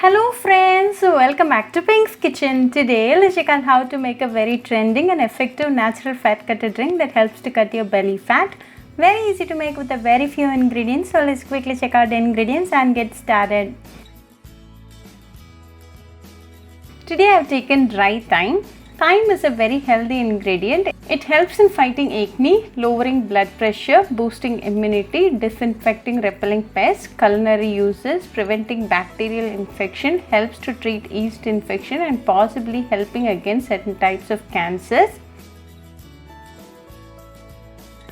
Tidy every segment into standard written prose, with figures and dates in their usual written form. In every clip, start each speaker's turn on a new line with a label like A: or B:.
A: Hello friends, welcome back to Pink's Kitchen. Today let's check out how to make a very trending and effective natural fat cutter drink that helps to cut your belly fat. Very easy to make with a very few ingredients. So let's quickly check out the ingredients and get started. Today I have taken dry thyme. Thyme is a very healthy ingredient. It helps in fighting acne, lowering blood pressure, boosting immunity, disinfecting, repelling pests, culinary uses, preventing bacterial infection, helps to treat yeast infection and possibly helping against certain types of cancers.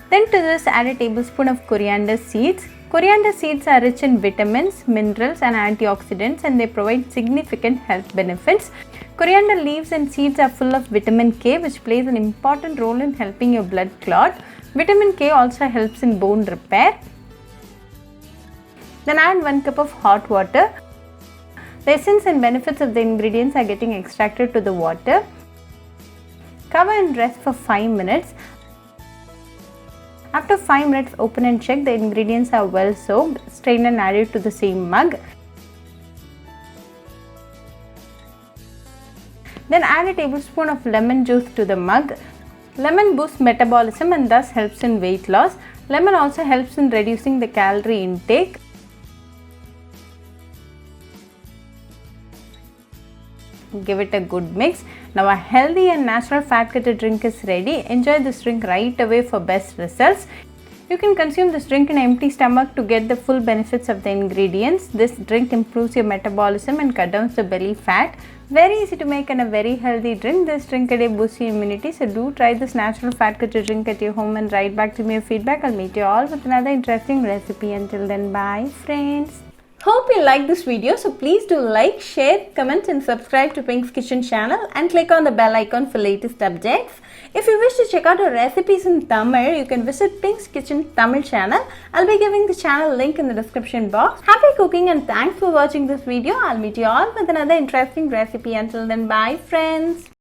A: Then to this add a tablespoon of coriander seeds. Coriander seeds are rich in vitamins, minerals and antioxidants and they provide significant health benefits. Coriander leaves and seeds are full of vitamin K which plays an important role in helping your blood clot. Vitamin K also helps in bone repair. Then add 1 cup of hot water. The essence and benefits of the ingredients are getting extracted to the water. Cover and rest for 5 minutes. After 5 minutes, open and check the ingredients are well soaked. Strain and add it to the same mug. Then add a tablespoon of lemon juice to the mug. Lemon boosts metabolism and thus helps in weight loss. Lemon also helps in reducing the calorie intake. Give it a good mix. Now a healthy and natural fat cutter drink is ready. Enjoy this drink right away for best results. You can consume this drink in an empty stomach to get the full benefits of the ingredients. This drink improves your metabolism and cut down the belly fat. Very easy to make and a very healthy drink. This drink a day boosts your immunity. So do try this natural fat cutter drink at your home and write back to me your feedback. I'll meet you all with another interesting recipe. Until then, bye friends. Hope you like this video, so please do like, share, comment and subscribe to Pink's Kitchen channel and click on the bell icon for latest updates. If you wish to check out our recipes in Tamil, you can visit Pink's Kitchen Tamil channel. I'll be giving the channel link in the description box. Happy cooking and thanks for watching this video. I'll meet you all with another interesting recipe. Until then, bye friends.